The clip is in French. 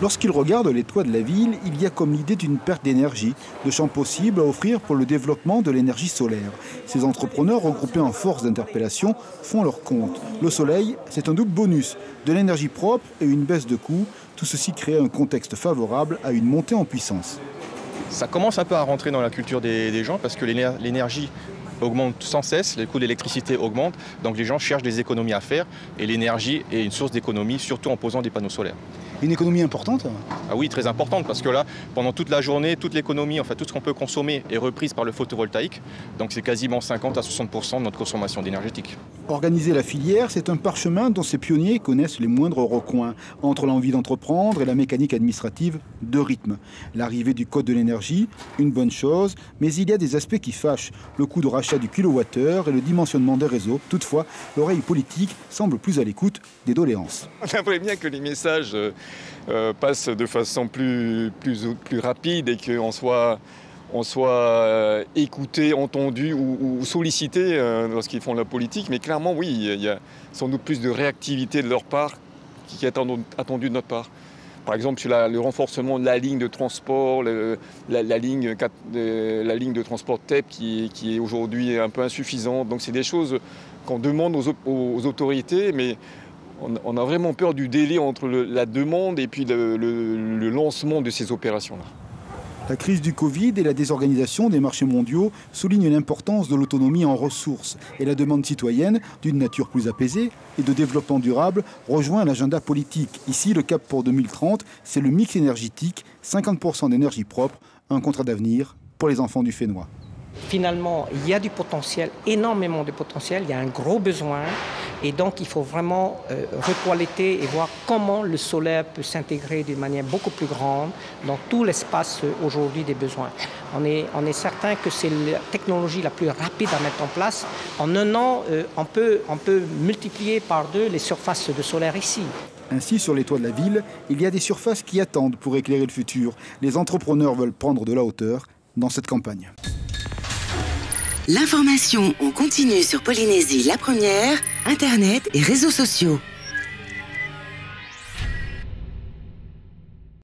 Lorsqu'ils regardent les toits de la ville, il y a comme l'idée d'une perte d'énergie, de champs possibles à offrir pour le développement de l'énergie solaire. Ces entrepreneurs regroupés en force d'interpellation font leur compte. Le soleil, c'est un double bonus, de l'énergie propre et une baisse de coûts. Tout ceci crée un contexte favorable à une montée en puissance. Ça commence un peu à rentrer dans la culture des gens parce que l'énergie augmente sans cesse, les coûts de l'électricité augmentent, donc les gens cherchent des économies à faire et l'énergie est une source d'économie, surtout en posant des panneaux solaires. Une économie importante ? Ah oui, très importante, parce que là, pendant toute la journée, toute l'économie, enfin tout ce qu'on peut consommer est reprise par le photovoltaïque, donc c'est quasiment 50 à 60% de notre consommation énergétique. Organiser la filière, c'est un parchemin dont ces pionniers connaissent les moindres recoins, entre l'envie d'entreprendre et la mécanique administrative de rythme. L'arrivée du code de l'énergie, une bonne chose, mais il y a des aspects qui fâchent. Le coût de rachat du kilowattheure et le dimensionnement des réseaux. Toutefois, l'oreille politique semble plus à l'écoute des doléances. On aimerait bien que les messages passent de façon plus rapide et qu'on soit écouté, entendu ou sollicité lorsqu'ils font de la politique. Mais clairement, oui, il y a sans doute plus de réactivité de leur part qui est attendu de notre part. Par exemple, sur le renforcement de la ligne de transport, la ligne de transport TEP qui est aujourd'hui un peu insuffisante. Donc c'est des choses qu'on demande aux autorités, mais on a vraiment peur du délai entre la demande et puis le lancement de ces opérations-là. La crise du Covid et la désorganisation des marchés mondiaux soulignent l'importance de l'autonomie en ressources et la demande citoyenne d'une nature plus apaisée et de développement durable rejoint l'agenda politique. Ici, le cap pour 2030, c'est le mix énergétique, 50% d'énergie propre, un contrat d'avenir pour les enfants du Fénois. Finalement, il y a du potentiel, énormément de potentiel, il y a un gros besoin et donc il faut vraiment retoiletter et voir comment le solaire peut s'intégrer d'une manière beaucoup plus grande dans tout l'espace aujourd'hui des besoins. On est certain que c'est la technologie la plus rapide à mettre en place. En un an, on peut multiplier par 2 les surfaces de solaire ici. Ainsi, sur les toits de la ville, il y a des surfaces qui attendent pour éclairer le futur. Les entrepreneurs veulent prendre de la hauteur dans cette campagne. L'information en continu sur Polynésie la première, Internet et réseaux sociaux.